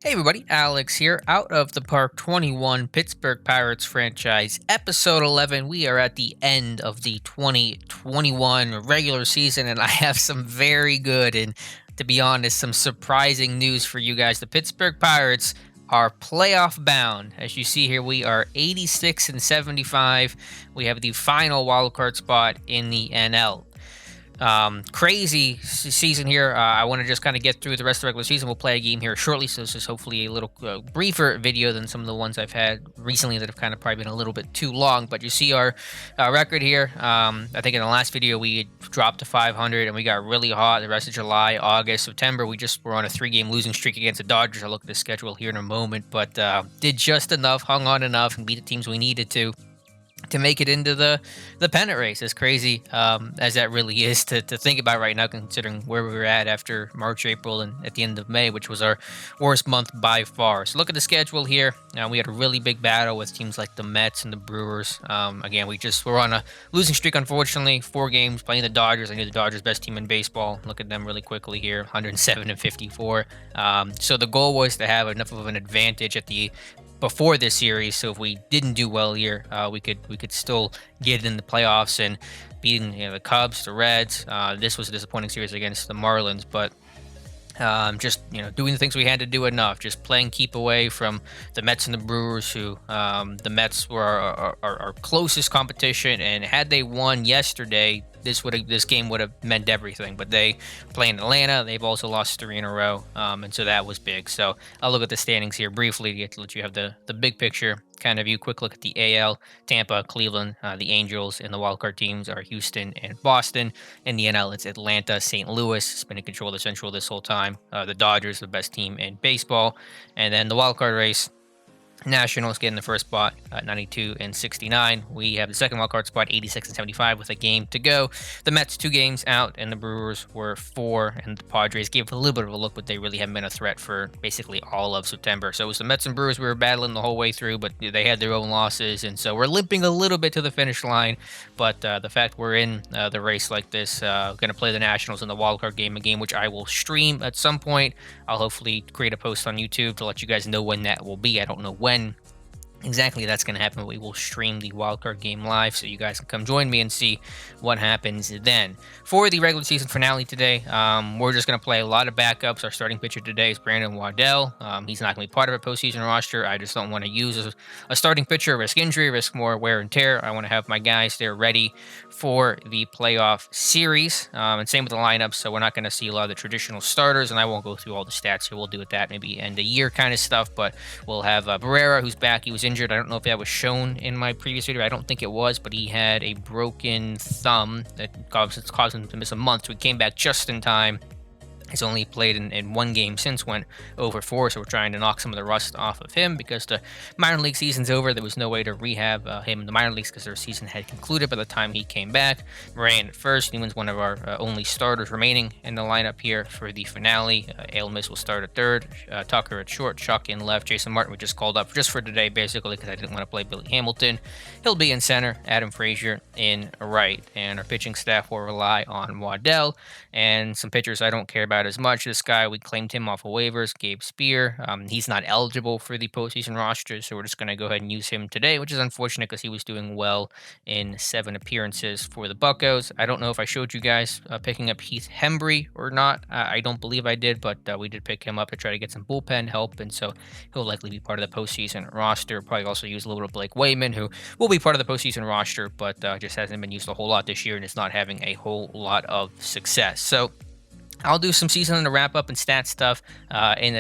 Hey everybody, Alex here, out of the Park 21 Pittsburgh Pirates franchise, episode 11. We are at the end of the 2021 regular season, and I have some very good and, to be honest, some surprising news for you guys. The Pittsburgh Pirates are playoff bound. As you see here, we are 86 and 75. We have the final wild card spot in the NL. Crazy season here. I want to just kind of get through the rest of the regular season. We'll play a game here shortly, so this is hopefully a little briefer video than some of the ones I've had recently that have kind of probably been a little bit too long. But you see our record here. I think in the last video we dropped to 500 and we got really hot the rest of July, August, September. We just were on a 3-game losing streak against the Dodgers. I'll look at the schedule here in a moment, but did just enough, hung on enough, and beat the teams we needed to make it into the pennant race. As crazy as that really is to think about right now, considering where we were at after March, April, and at the end of May, which was our worst month by far. So look at the schedule here. We had a really big battle with teams like the Mets and the Brewers. Again, we're on a losing streak, unfortunately. 4 games playing the Dodgers. I knew the Dodgers best team in baseball. Look at them really quickly here, 107 and 54. So the goal was to have enough of an advantage before this series, so if we didn't do well here, we could still get in the playoffs and beating the Cubs, the Reds. This was a disappointing series against the Marlins, but just doing the things we had to do enough. Just playing keep away from the Mets and the Brewers, who the Mets were our closest competition, and had they won yesterday, this game would have meant everything. But they play in Atlanta. They've also lost 3 in a row, and so that was big. So I'll look at the standings here briefly to let you have the big picture kind of view. Quick look at the AL: Tampa, Cleveland, the Angels, and the wildcard teams are Houston and Boston. In the NL, it's Atlanta, St. Louis. It's been in control of the Central this whole time. The Dodgers, the best team in baseball, and then the wildcard race. Nationals getting the first spot at 92 and 69. We have the second wildcard spot, 86 and 75, with a game to go. The Mets 2 games out, and the Brewers were 4, and the Padres gave a little bit of a look, but they really haven't been a threat for basically all of September. So it was the Mets and Brewers we were battling the whole way through, but they had their own losses, and so we're limping a little bit to the finish line. But the fact we're in the race like this, going to play the Nationals in the wildcard game, a game which I will stream at some point. I'll hopefully create a post on YouTube to let you guys know when that will be. I don't know when exactly that's going to happen. We will stream the wildcard game live, so you guys can come join me and see what happens then. For the regular season finale today, we're just going to play a lot of backups. Our starting pitcher today is Brandon Waddell. He's not going to be part of a postseason roster. I just don't want to use a starting pitcher, risk injury, risk more wear and tear. I want to have my guys there ready for the playoff series, and same with the lineups. So we're not going to see a lot of the traditional starters, and I won't go through all the stats here. We'll do it that maybe end of year kind of stuff, but we'll have Barrera, who's back. He was injured. I don't know if that was shown in my previous video. I don't think it was, but he had a broken thumb that caused him to miss a month. So he came back just in time. He's only played in 1 game since, went over 4, so we're trying to knock some of the rust off of him because the minor league season's over. There was no way to rehab him in the minor leagues because their season had concluded by the time he came back. Moran at first. Newman's one of our only starters remaining in the lineup here for the finale. Ailmis will start at third. Tucker at short. Chuck in left. Jason Martin we just called up just for today, basically, because I didn't want to play Billy Hamilton. He'll be in center. Adam Frazier in right. And our pitching staff will rely on Waddell and some pitchers I don't care about as much. This guy, we claimed him off of waivers, Gabe Spear. He's not eligible for the postseason roster, so we're just going to go ahead and use him today, which is unfortunate because he was doing well in 7 appearances for the Buccos. I don't know if I showed you guys picking up Heath Hembry or not. I don't believe I did, but we did pick him up to try to get some bullpen help, and so he'll likely be part of the postseason roster. Probably also use a little bit of Blake Wayman, who will be part of the postseason roster, but just hasn't been used a whole lot this year and is not having a whole lot of success. So I'll do some season to wrap up and stat stuff in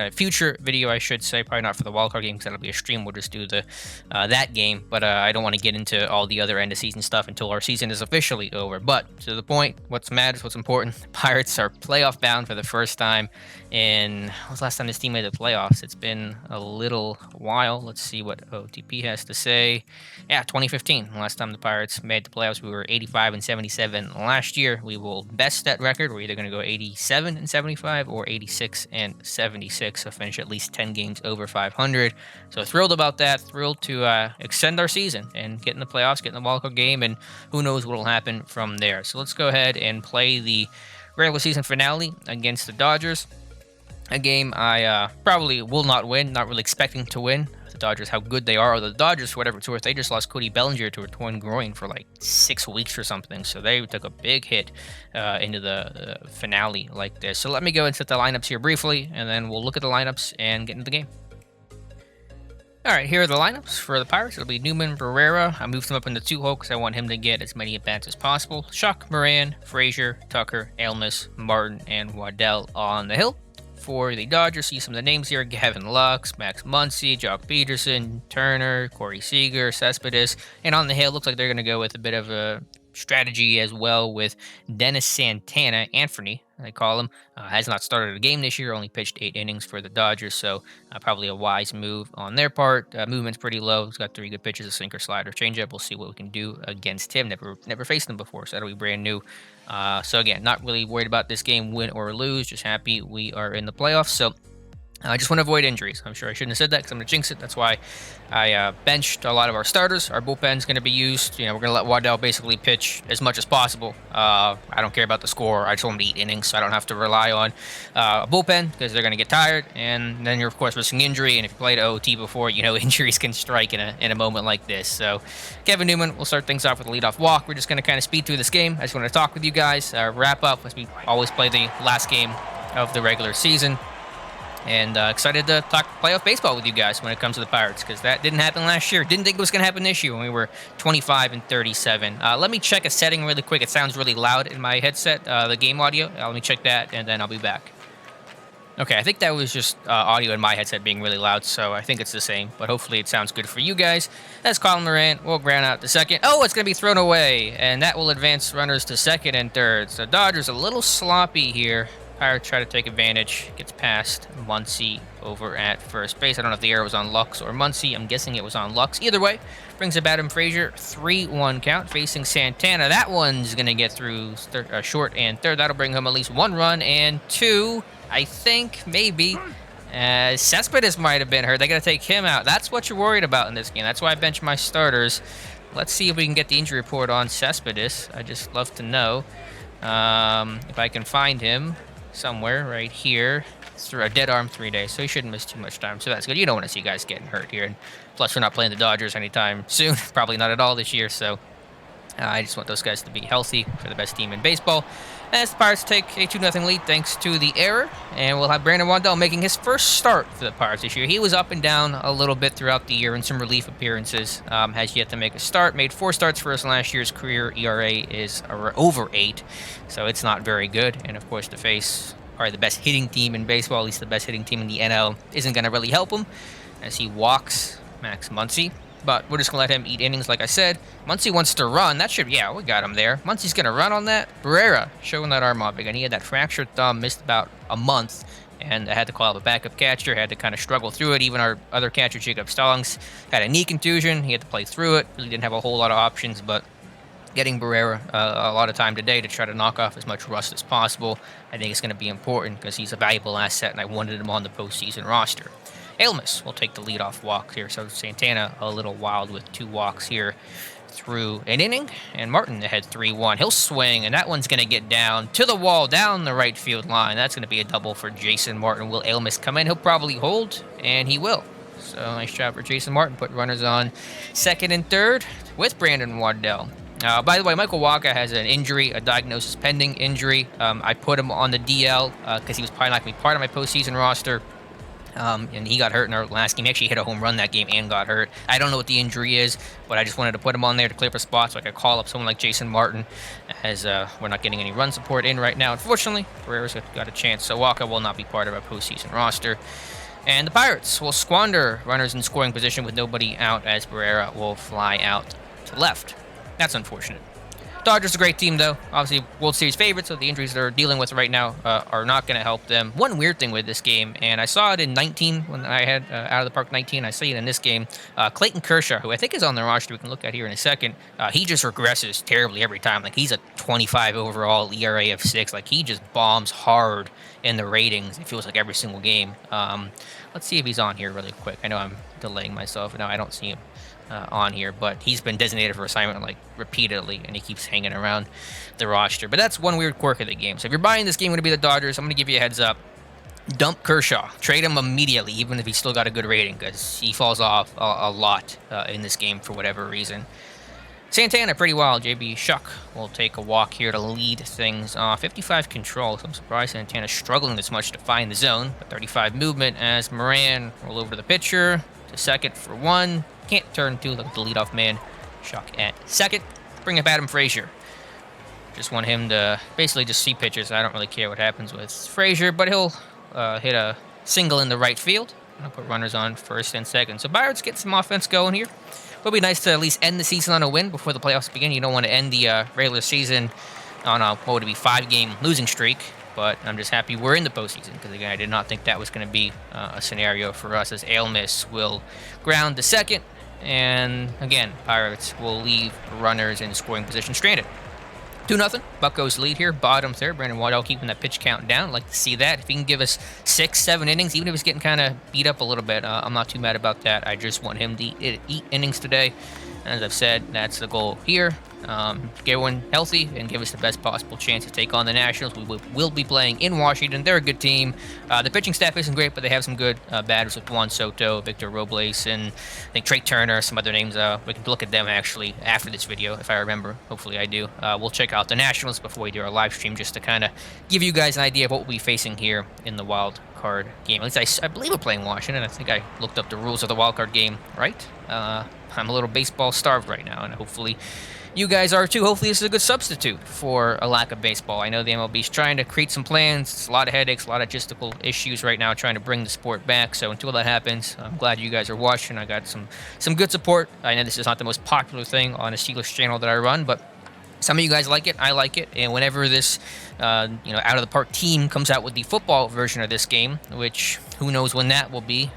a future video, I should say. Probably not for the wildcard game because that'll be a stream. We'll just do that game. But I don't want to get into all the other end of season stuff until our season is officially over. But to the point, what matters, what's important, the Pirates are playoff bound for the first time in, when was the last time this team made the playoffs? It's been a little while. Let's see what OOTP has to say. Yeah, 2015. Last time the Pirates made the playoffs, we were 85 and 77 last year. We will best that record. We're either going to go 87 and 75 or 86 and 76. So finish at least 10 games over 500. So thrilled about that. Thrilled to extend our season and get in the playoffs, get in the wildcard game, and who knows what will happen from there. So let's go ahead and play the regular season finale against the Dodgers. A game I probably will not win, not really expecting to win. The Dodgers, how good they are, or the Dodgers, for whatever it's worth, they just lost Cody Bellinger to a torn groin for like 6 weeks or something. So they took a big hit into the finale like this. So let me go and set the lineups here briefly, and then we'll look at the lineups and get into the game. All right, here are the lineups for the Pirates. It'll be Newman, Barrera. I moved him up in the 2-hole because I want him to get as many at-bats as possible. Schuck, Moran, Frazier, Tucker, Almus, Martin, and Waddell on the hill. For the Dodgers, see some of the names here: Gavin Lux, Max Muncy, Jock Peterson, Turner, Corey Seager, Cespedes. And on the hill, looks like they're going to go with a bit of a strategy as well with Dennis Santana. Anthony, they call him, has not started a game this year, only pitched 8 innings for the Dodgers, so probably a wise move on their part. Movement's pretty low. He's got 3 good pitches: a sinker, slider, changeup. We'll see what we can do against him. Never faced him before, so that'll be brand new. So again, not really worried about this game, win or lose. Just happy we are in the playoffs. So I just want to avoid injuries. I'm sure I shouldn't have said that because I'm going to jinx it. That's why I benched a lot of our starters. Our bullpen's going to be used. We're going to let Waddell basically pitch as much as possible. I don't care about the score. I just want him to eat innings, so I don't have to rely on a bullpen because they're going to get tired. And then you're, of course, risking injury. And if you played OOT before, injuries can strike in a moment like this. So Kevin Newman will start things off with a leadoff walk. We're just going to kind of speed through this game. I just want to talk with you guys, wrap up as we always play the last game of the regular season. And excited to talk playoff baseball with you guys when it comes to the Pirates, because that didn't happen last year. Didn't think it was going to happen this year when we were 25-37. Let me check a setting really quick. It sounds really loud in my headset, the game audio. Let me check that, and then I'll be back. Okay, I think that was just audio in my headset being really loud, so I think it's the same. But hopefully it sounds good for you guys. That's Colin Moran. We'll ground out to second. Oh, it's going to be thrown away, and that will advance runners to second and third. So Dodgers a little sloppy here. Pirates try to take advantage, gets past Muncy over at first base. I don't know if the error was on Lux or Muncy. I'm guessing it was on Lux. Either way, brings it back to Frazier. 3-1 count facing Santana. That one's going to get through short and third. That'll bring home at least 1 run and 2, I think, maybe. Cespedes might have been hurt. They got to take him out. That's what you're worried about in this game. That's why I benched my starters. Let's see if we can get the injury report on Cespedes. I just love to know if I can find him somewhere right here. It's through a dead arm 3 days, so he shouldn't miss too much time, so that's good. You don't want to see guys getting hurt here, and plus we're not playing the Dodgers anytime soon, probably not at all this year, so I just want those guys to be healthy for the best team in baseball. As the Pirates take a 2-0 lead thanks to the error, and we'll have Brandon Waddell making his first start for the Pirates this year. He was up and down a little bit throughout the year in some relief appearances, has yet to make a start, made 4 starts for us last year's career ERA is over 8, so it's not very good, and of course to face probably the best hitting team in baseball, at least the best hitting team in the NL, isn't going to really help him as he walks Max Muncy. But we're just going to let him eat innings, like I said. Muncy wants to run. That should, yeah, we got him there. Muncy's going to run on that. Barrera showing that arm up again. He had that fractured thumb, missed about a month, and I had to call up a backup catcher. Had to kind of struggle through it. Even our other catcher, Jacob Stallings, had a knee contusion. He had to play through it. Really didn't have a whole lot of options, but getting Barrera a lot of time today to try to knock off as much rust as possible, I think it's going to be important because he's a valuable asset, and I wanted him on the postseason roster. Almus will take the leadoff walk here, so Santana a little wild with 2 walks here through an inning, and Martin ahead 3-1. He'll swing, and that one's going to get down to the wall, down the right field line. That's going to be a double for Jason Martin. Will Almus come in? He'll probably hold, and he will. So nice job for Jason Martin. Put runners on second and third with Brandon Waddell. By the way, Michael Wacha has an injury, a diagnosis pending injury. I put him on the DL because he was probably not going to be part of my postseason roster. And he got hurt in our last game. He actually hit a home run that game and got hurt. I don't know what the injury is, but I just wanted to put him on there to clear up a spot so I could call up someone like Jason Martin, as we're not getting any run support in right now. Unfortunately, Barrera's got a chance, so Wacha will not be part of our postseason roster. And the Pirates will squander runners in scoring position with nobody out, as Barrera will fly out to left. That's unfortunate. Dodgers a great team, though. Obviously, World Series favorites, so the injuries they're dealing with right now are not going to help them. One weird thing with this game, and I saw it in 19 when I had Out of the Park 19. I see it in this game. Clayton Kershaw, who I think is on the roster, we can look at here in a second, he just regresses terribly every time. Like, he's a 25 overall ERA of 6. Like, he just bombs hard in the ratings. It feels like every single game. Let's see if he's on here really quick. I know I'm delaying myself. No, I don't see him on here, but he's been designated for assignment like repeatedly, and he keeps hanging around the roster. But that's one weird quirk of the game. So if you're buying this game to be the Dodgers, I'm going to give you a heads up. Dump Kershaw. Trade him immediately, even if he's still got a good rating, because he falls off a lot in this game for whatever reason. Santana, pretty wild. JB Shuck will take a walk here to lead things off. 55 control, so I'm surprised Santana's struggling this much to find the zone. But 35 movement as Moran roll over to the pitcher. To second for 1. Can't turn 2, look at the leadoff man. Shuck at second. Bring up Adam Frazier. Just want him to basically just see pitches. I don't really care what happens with Frazier, but he'll hit a single in the right field. I'll put runners on first and second. So Pirates get some offense going here. It'll be nice to at least end the season on a win before the playoffs begin. You don't want to end the regular season on a, what would it be, 5-game losing streak. But I'm just happy we're in the postseason because, again, I did not think that was going to be a scenario for us, as Ailmus will ground to second. And, again, Pirates will leave runners in scoring position stranded. 2-0. Buccos lead here. Bottom third. Brandon Waddell keeping that pitch count down. I'd like to see that. If he can give us 6-7 innings, even if he's getting kind of beat up a little bit, I'm not too mad about that. I just want him to eat innings today. And as I've said, that's the goal here. Get one healthy and give us the best possible chance to take on the Nationals. We will be playing in Washington. They're a good team. The pitching staff isn't great, but they have some good batters with Juan Soto, Victor Robles, and I think Trey Turner, some other names. We can look at them actually after this video, if I remember. Hopefully I do. We'll check out the Nationals before we do our live stream, just to kind of give you guys an idea of what we'll be facing here in the wild card game. At least I believe we're playing Washington. I think I looked up the rules of the wild card game, right? I'm a little baseball starved right now, and hopefully you guys are too. Hopefully this is a good substitute for a lack of baseball. I know the MLB is trying to create some plans. It's a lot of headaches, a lot of logistical issues right now trying to bring the sport back. So until that happens, I'm glad you guys are watching. I got some good support. I know this is not the most popular thing on a Steelers channel that I run, but some of you guys like it. I like it. And whenever this out of the park team comes out with the football version of this game, which who knows when that will be.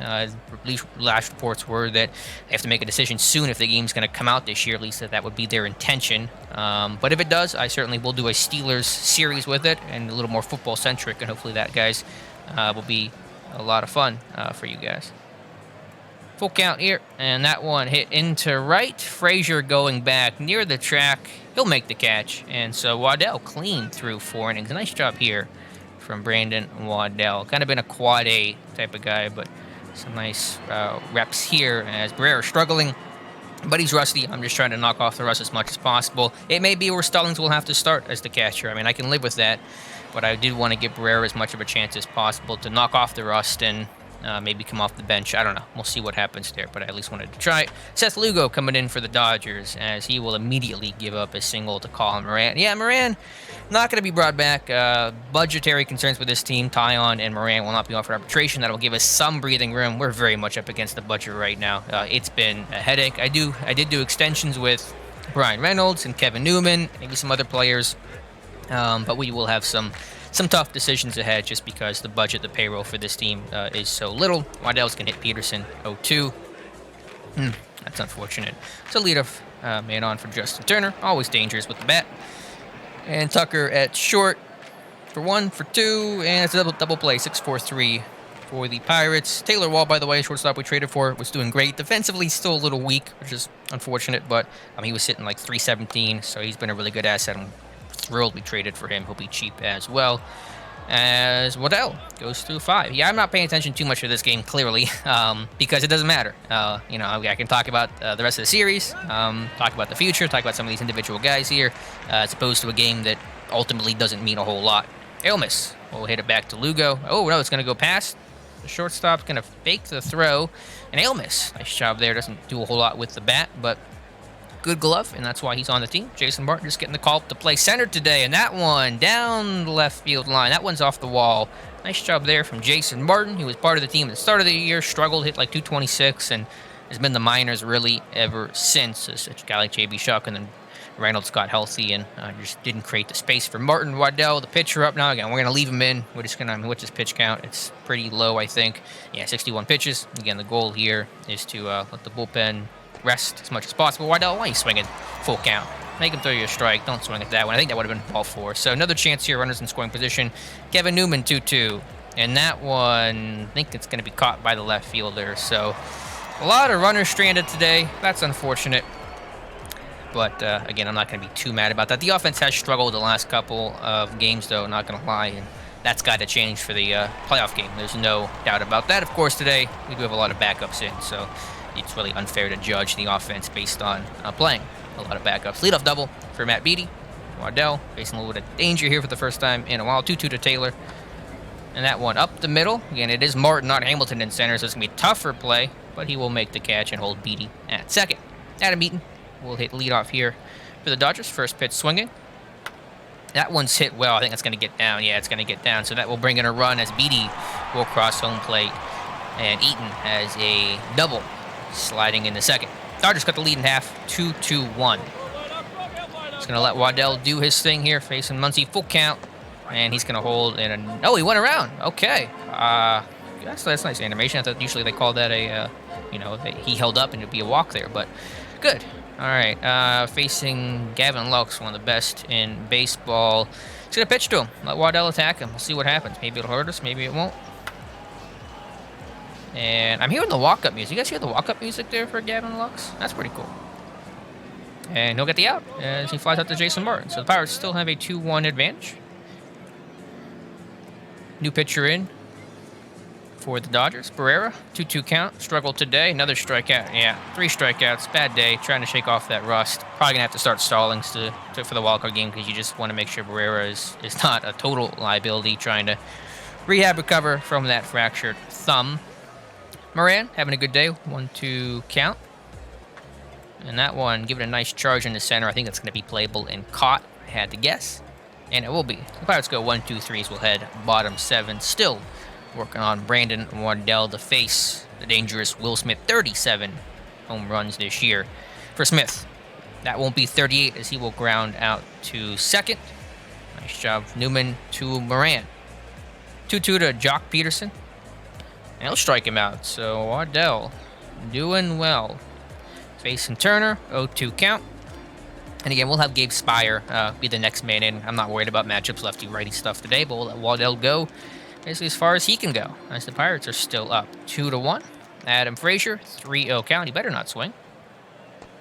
Last reports were that they have to make a decision soon if the game's going to come out this year. At least that would be their intention. But if it does, I certainly will do a Steelers series with it and a little more football centric. And hopefully that, guys, will be a lot of fun for you guys. Full count here, and that one hit into right. Frazier going back near the track. He'll make the catch, and so Waddell clean through 4 innings. Nice job here from Brandon Waddell. Kind of been a quad A type of guy, but some nice reps here as Barrera struggling, but he's rusty. I'm just trying to knock off the rust as much as possible. It may be where Stallings will have to start as the catcher. I mean, I can live with that, but I did want to give Barrera as much of a chance as possible to knock off the rust and maybe come off the bench. I don't know. We'll see what happens there, but I at least wanted to try it. Seth Lugo coming in for the Dodgers, as he will immediately give up a single to Colin Moran. Yeah, Moran not going to be brought back. Budgetary concerns with this team. Tyon and Moran will not be offered arbitration. That'll give us some breathing room. We're very much up against the budget right now. It's been a headache. I did do extensions with Brian Reynolds and Kevin Newman, maybe some other players, but we will have some tough decisions ahead just because the budget, the payroll for this team is so little. Waddell's going to hit Peterson 0-2. That's unfortunate. So leadoff man on for Justin Turner. Always dangerous with the bat. And Tucker at short for 1, for 2, and it's a double play, 6-4-3 for the Pirates. Taylor Wall, by the way, shortstop we traded for, was doing great. Defensively, still a little weak, which is unfortunate, but he was hitting like 317, so he's been a really good asset. I'm thrilled we traded for him. He'll be cheap as well. As Waddell goes through 5. Yeah, I'm not paying attention too much to this game, clearly, because it doesn't matter. I can talk about the rest of the series, talk about the future, talk about some of these individual guys here, as opposed to a game that ultimately doesn't mean a whole lot. Ailmus will hit it back to Lugo. Oh, no, it's going to go past. The shortstop's going to fake the throw. And Ailmus, nice job there. Doesn't do a whole lot with the bat, but good glove, and that's why he's on the team. Jason Martin just getting the call to play center today, and that one down the left field line. That one's off the wall. Nice job there from Jason Martin. He was part of the team at the start of the year, struggled, hit like 226, and has been the minors really ever since. Such a guy like JB Shuck, and then Reynolds got healthy and just didn't create the space for Martin. Waddell, the pitcher, up now. Again, we're going to leave him in. We're just going to, what's his pitch count? It's pretty low, I think. Yeah, 61 pitches. Again, the goal here is to let the bullpen rest as much as possible. Waddell, why are you swinging full count? Make him throw you a strike. Don't swing at that one. I think that would have been ball 4. So another chance here. Runners in scoring position. Kevin Newman, 2-2. And that one, I think it's going to be caught by the left fielder. So a lot of runners stranded today. That's unfortunate. But, again, I'm not going to be too mad about that. The offense has struggled the last couple of games, though, not going to lie. And that's got to change for the playoff game. There's no doubt about that. Of course, today we do have a lot of backups in, so it's really unfair to judge the offense based on playing a lot of backups. Leadoff double for Matt Beattie. Waddell facing a little bit of danger here for the first time in a while. 2-2 to Taylor. And that one up the middle. Again, it is Martin, not Hamilton in center, so it's going to be a tougher play, but he will make the catch and hold Beattie at second. Adam Eaton will hit leadoff here for the Dodgers. First pitch swinging. That one's hit well. I think that's going to get down. Yeah, it's going to get down. So that will bring in a run as Beattie will cross home plate. And Eaton has a double sliding in the second. Dodgers cut the lead in half. 2-2-1. He's going to let Waddell do his thing here, facing Muncy. Full count. And he's going to hold in a... Oh, he went around. Okay. That's nice animation. I thought usually they call that a, he held up and it would be a walk there. But good. All right. Facing Gavin Lux, one of the best in baseball. He's going to pitch to him. Let Waddell attack him. We'll see what happens. Maybe it'll hurt us. Maybe it won't. And I'm hearing the walk-up music. You guys hear the walk-up music there for Gavin Lux? That's pretty cool. And he'll get the out as he flies out to Jason Martin. So the Pirates still have a 2-1 advantage. New pitcher in for the Dodgers. Barrera, 2-2 count. Struggled today. Another strikeout. Yeah, 3 strikeouts. Bad day. Trying to shake off that rust. Probably going to have to start stalling for the wildcard game because you just want to make sure Barrera is not a total liability. Trying to recover from that fractured thumb. Moran having a good day. 1-2 count. And that one, give it a nice charge in the center. I think that's going to be playable and caught. I had to guess. And it will be. The Pirates go 1-2-3s. We'll head bottom 7. Still working on Brandon Waddell to face the dangerous Will Smith. 37 home runs this year for Smith. That won't be 38 as he will ground out to second. Nice job, Newman to Moran. 2-2 to Jock Peterson. And he'll strike him out. So Waddell doing well. Facing Turner, 0-2 count. And again, we'll have Gabe Spire be the next man in. I'm not worried about matchups lefty-righty stuff today, but we'll let Waddell go basically as far as he can go, as the Pirates are still up 2-1. Adam Frazier, 3-0 count. He better not swing.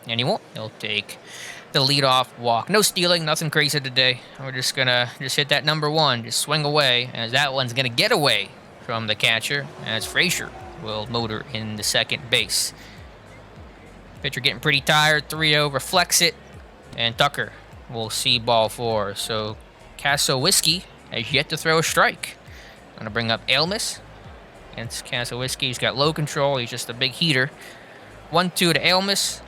And he won't. He'll take the leadoff walk. No stealing, nothing crazy today. We're just going to hit that number 1, just swing away, as that one's going to get away from the catcher, as Frazier will motor in the second base. Pitcher getting pretty tired, 3-0, reflects it. And Tucker will see ball 4. So Kasowski has yet to throw a strike. I'm going to bring up Ailmus against Kasowski. He's got low control. He's just a big heater. 1-2 to Ailmus.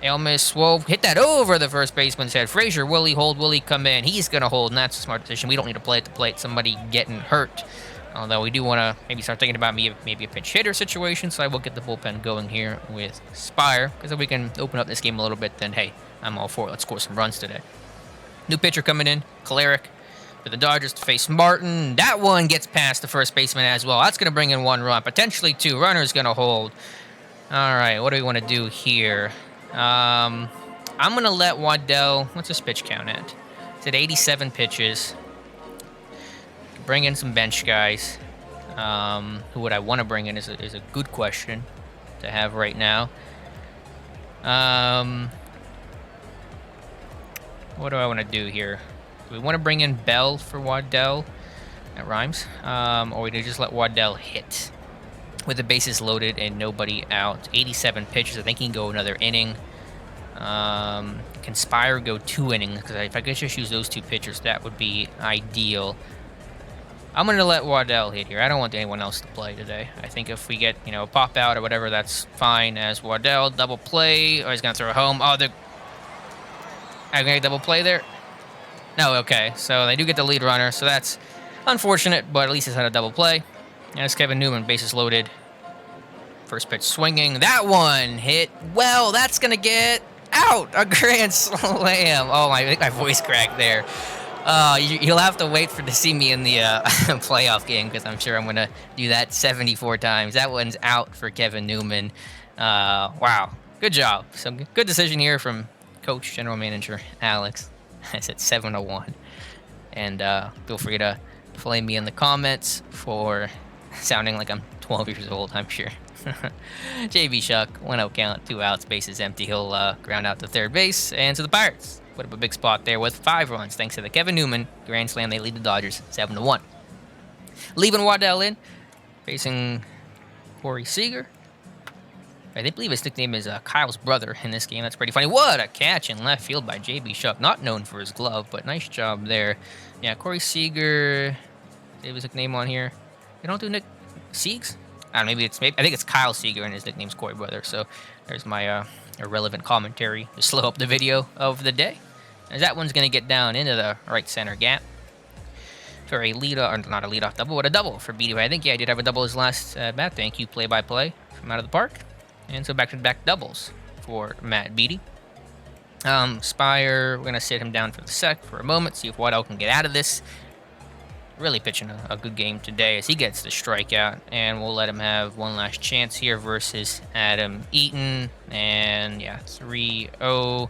Ailmus will hit that over the first baseman's head. Frazier, will he hold? Will he come in? He's going to hold, and that's a smart decision. We don't need to play at the plate. Somebody getting hurt. Although we do want to maybe start thinking about maybe a pinch hitter situation, so I will get the bullpen going here with Spire. Because if we can open up this game a little bit, then hey, I'm all for it. Let's score some runs today. New pitcher coming in, Kolarek for the Dodgers to face Martin. That one gets past the first baseman as well. That's going to bring in 1 run, potentially 2. Runner's going to hold. All right, what do we want to do here? I'm going to let Waddell, what's his pitch count at? It's at 87 pitches. Bring in some bench guys. Who would I want to bring in is a good question to have right now. What do I want to do here? Do we want to bring in Bell for Waddell? That rhymes. Or we just let Waddell hit with the bases loaded and nobody out. 87 pitches. I think he can go another inning. Can Spire go 2 innings? Because if I could just use those 2 pitchers, that would be ideal. I'm going to let Waddell hit here. I don't want anyone else to play today. I think if we get, a pop out or whatever, that's fine as Waddell. Double play. Oh, he's going to throw it home. Oh, I'm going to get double play there. No, okay. So they do get the lead runner. So that's unfortunate, but at least it's had a double play. And it's Kevin Newman, bases loaded. First pitch swinging. That one hit well. That's going to get out. A grand slam. Oh, I think my voice cracked there. You'll have to wait to see me in the playoff game because I'm sure I'm going to do that 74 times. That one's out for Kevin Newman. Wow. Good job. Some good decision here from Coach, General Manager Alex. It's at 7-1. And feel free to flame me in the comments for sounding like I'm 12 years old, I'm sure. JB Shuck, 1-0 count, 2 outs, bases empty. He'll ground out to third base. And to the Pirates. Put up a big spot there with 5 runs thanks to the Kevin Newman grand slam. They lead the Dodgers 7-1. Leaving Waddell in, facing Corey Seager. I believe his nickname is Kyle's brother in this game. That's pretty funny. What a catch in left field by J.B. Shuck. Not known for his glove, but nice job there. Yeah, Corey Seager. They have his nickname on here. They don't do Nick Siegs? I don't know, maybe I think it's Kyle Seager and his nickname's Corey brother. So there's my irrelevant commentary to slow up the video of the day. As that one's going to get down into the right center gap. For a lead-off, or not a lead-off double, but a double for Beatty. I think, yeah, I did have a double his last bat. Thank you, play-by-play from out of the park. And so back-to-back doubles for Matt Beatty. Spire, we're going to sit him down for the sec for a moment, see if Waddell can get out of this. Really pitching a good game today as he gets the strikeout. And we'll let him have one last chance here versus Adam Eaton. And, yeah, 3-0.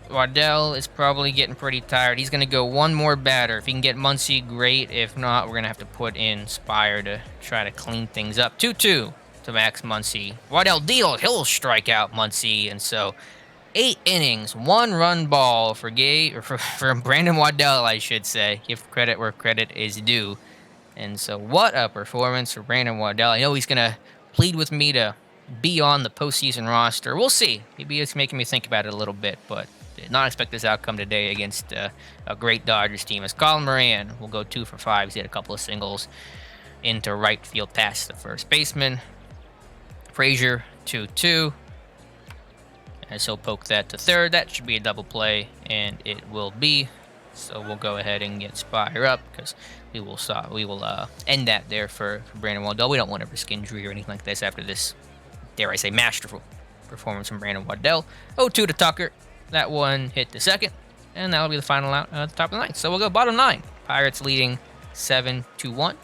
Waddell is probably getting pretty tired. He's going to go one more batter. If he can get Muncy, great. If not, we're going to have to put in Spire to try to clean things up. 2-2 to Max Muncy. Waddell deal. He'll strike out Muncy. And so 8 innings, 1-run ball for Brandon Waddell, I should say. Give credit where credit is due. And so what a performance for Brandon Waddell. I know he's going to plead with me to be on the postseason roster. We'll see. Maybe it's making me think about it a little bit, but did not expect this outcome today against a great Dodgers team. As Colin Moran will go 2 for 5. He had a couple of singles into right field past the first baseman. Frazier 2-2. And so poke that to third. That should be a double play, and it will be. So we'll go ahead and get Spire up because we will end that there for Brandon Waddell. We don't want to risk injury or anything like this after this, dare I say, masterful performance from Brandon Waddell. 0-2 to Tucker. That one hit the second, and that'll be the final out at the top of the ninth. So we'll go bottom 9. Pirates leading 7-1.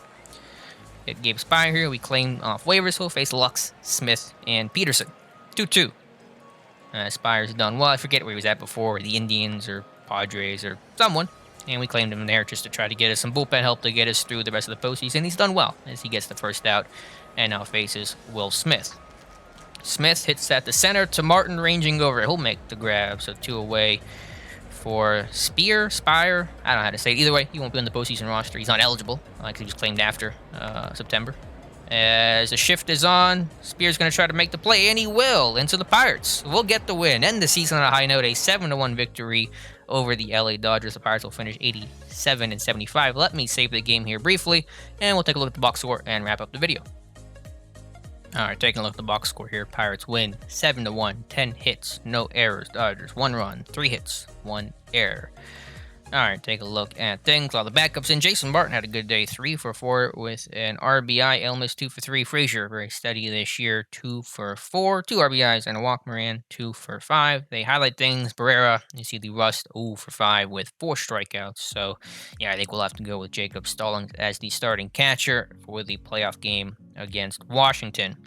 It gave Spire here. We claim off waivers. We'll face Lux, Smith, and Peterson. 2-2. Spire's done well. I forget where he was at before, the Indians or Padres or someone. And we claimed him there just to try to get us some bullpen help to get us through the rest of the postseason. He's done well as he gets the first out and now faces Will Smith. Smith hits at the center to Martin ranging over. He'll make the grab, so 2 away for Spire. I don't know how to say it. Either way, he won't be on the postseason roster. He's ineligible, because he was claimed after September. As the shift is on, Spear's going to try to make the play, and he will, into the Pirates. We'll get the win. End the season on a high note, a 7-1 victory over the LA Dodgers. The Pirates will finish 87-75. Let me save the game here briefly, and we'll take a look at the box score and wrap up the video. All right, taking a look at the box score here. Pirates win 7-1, 10 hits, no errors. Dodgers 1 run, 3 hits, 1 error. All right, take a look at things. All the backups in. Jason Martin had a good day, 3 for 4 with an RBI. Elmas 2 for 3. Frazier very steady this year, 2 for 4, 2 RBIs and a walk. Moran 2 for 5. They highlight things. Barrera, you see the rust, 0 for 5 with 4 strikeouts. So yeah, I think we'll have to go with Jacob Stallings as the starting catcher for the playoff game against Washington.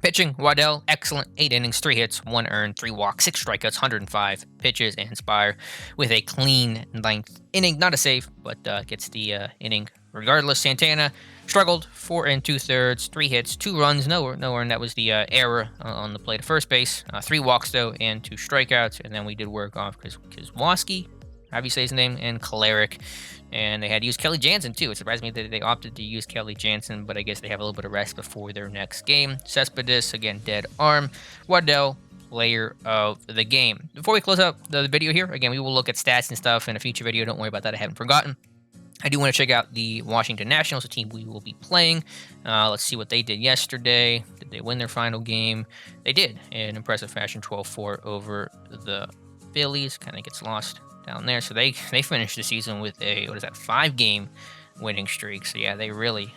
Pitching, Waddell, excellent. 8 innings, 3 hits, 1 earned, 3 walks, 6 strikeouts, 105 pitches, and Spire with a clean 9th inning. Not a save, but gets the inning regardless. Santana struggled, 4 2/3, 3 hits, 2 runs, no earned. That was the error on the play to first base. 3 walks, though, and 2 strikeouts. And then we did work off Kozora, however you say his name, and Kalarick. And they had to use Kelly Jansen, too. It surprised me that they opted to use Kelly Jansen, but I guess they have a little bit of rest before their next game. Cespedes, again, dead arm. Waddell, player of the game. Before we close out the video here, again, we will look at stats and stuff in a future video. Don't worry about that. I haven't forgotten. I do want to check out the Washington Nationals, a team we will be playing. Let's see what they did yesterday. Did they win their final game? They did in impressive fashion, 12-4 over the Phillies. Kind of gets lost down there. So they finished the season with a 5-game winning streak. So yeah, they really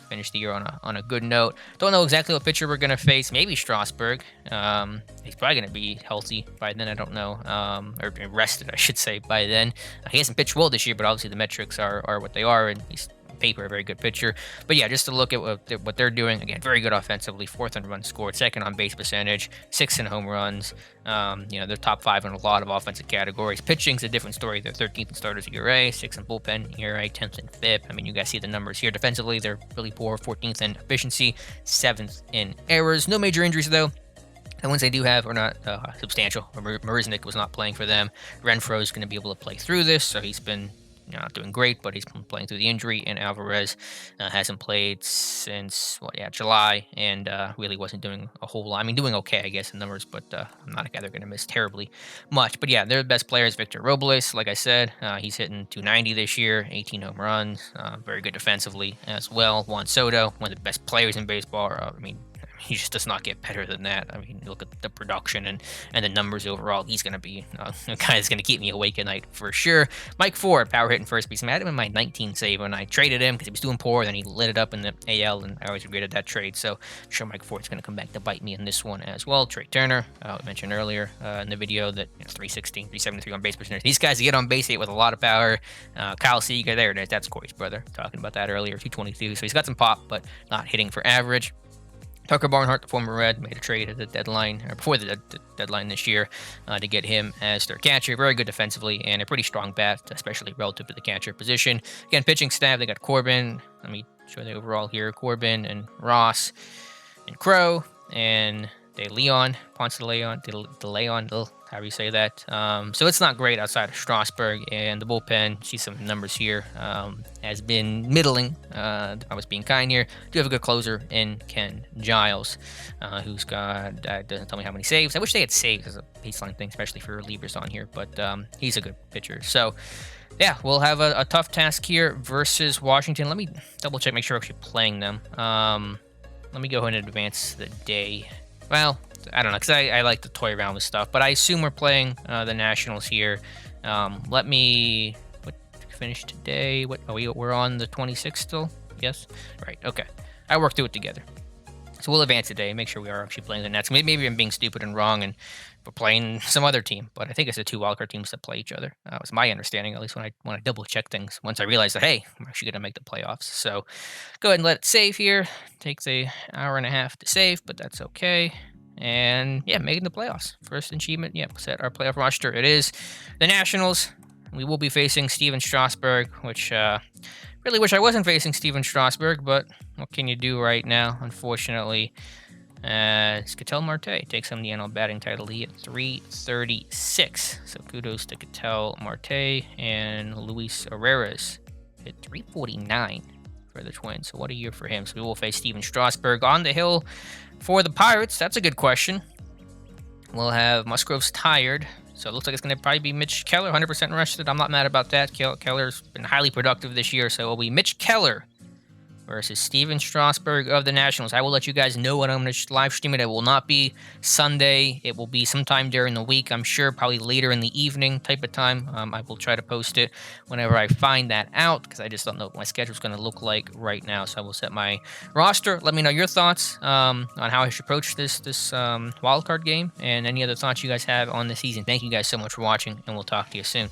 finished the year on a good note. Don't know exactly what pitcher we're going to face. Maybe Strasburg. He's probably going to be healthy by then. I don't know. Or rested, I should say, by then. He hasn't pitched well this year, but obviously the metrics are what they are, and he's paper a very good pitcher. But yeah, just to look at what they're doing, again, very good offensively. 4th in runs scored, 2nd on base percentage, 6th in home runs. They're top 5 in a lot of offensive categories. Pitching's a different story. They're 13th in starters ERA, 6th in bullpen ERA, 10th in FIP. I mean, you guys see the numbers here. Defensively, they're really poor. 14th in efficiency, 7th in errors. No major injuries though. The ones they do have are not substantial. Marisnik was not playing for them. Renfro's going to be able to play through this, so he's been not doing great, but he's been playing through the injury. And Alvarez hasn't played since July, and really wasn't doing a whole lot. I mean, doing okay, I guess, in numbers, but I'm not a guy they're going to miss terribly much. But yeah, their best player is Victor Robles. Like I said, he's hitting 290 this year, 18 home runs, very good defensively as well. Juan Soto, one of the best players in baseball. I mean, he just does not get better than that. I mean, look at the production and the numbers overall. He's going to be a guy that's going to keep me awake at night for sure. Mike Ford, power hitting first base. I had him in my 19 save when I traded him because he was doing poor. Then he lit it up in the AL, and I always regretted that trade. So I'm sure Mike Ford's going to come back to bite me in this one as well. Trey Turner, I mentioned earlier in the video that 316, 373 on base percentage. These guys get on base hit with a lot of power. Kyle Seager, there it is. That's Corey's brother. Talking about that earlier, 222. So he's got some pop, but not hitting for average. Tucker Barnhart, the former Red, made a trade at the deadline, or before the deadline this year, to get him as their catcher. Very good defensively and a pretty strong bat, especially relative to the catcher position. Again, pitching staff, they got Corbin. Let me show the overall here. Corbin and Ross and Crow and De Leon, Ponce de Leon, however you say that. So it's not great outside of Strasburg, and the bullpen, see some numbers here, has been middling. I was being kind here. Do have a good closer in Ken Giles, who's got, doesn't tell me how many saves. I wish they had saves as a baseline thing, especially for relievers on here, but he's a good pitcher. So yeah, we'll have a tough task here versus Washington. Let me double check, make sure we're actually playing them. Let me go ahead and advance the day. Well, I don't know, because I like to toy around with stuff, but I assume we're playing the Nationals here. Let me finish today. We're on the 26th still? Yes? Right, okay. I worked through it together. So we'll advance today and make sure we are actually playing the Nets. Maybe I'm being stupid and wrong and we're playing some other team, but I think it's the two wildcard teams that play each other. That was my understanding, at least when I double check things. Once I realized that, hey, I'm actually going to make the playoffs. So go ahead and let it save here. Takes an hour and a half to save, but that's okay. And yeah, making the playoffs. First achievement, yep, set our playoff roster. It is the Nationals. We will be facing Steven Strasburg, which really wish I wasn't facing Steven Strasburg, but what can you do right now, unfortunately? Ketel Marte takes home the NL batting title. He at 336. So kudos to Ketel Marte, and Luis Herrera's at 349 for the Twins. So what a year for him. So we will face Steven Strasburg on the hill for the Pirates. That's a good question. We'll have Musgrove's tired, so it looks like it's going to probably be Mitch Keller, 100% rested. I'm not mad about that. Keller's been highly productive this year, so it will be Mitch Keller versus Steven Strasburg of the Nationals. I will let you guys know when I'm going to live stream it. It will not be Sunday. It will be sometime during the week, I'm sure, probably later in the evening type of time. I will try to post it whenever I find that out, because I just don't know what my schedule is going to look like right now. So I will set my roster. Let me know your thoughts on how I should approach this wildcard game, and any other thoughts you guys have on the season. Thank you guys so much for watching, and we'll talk to you soon.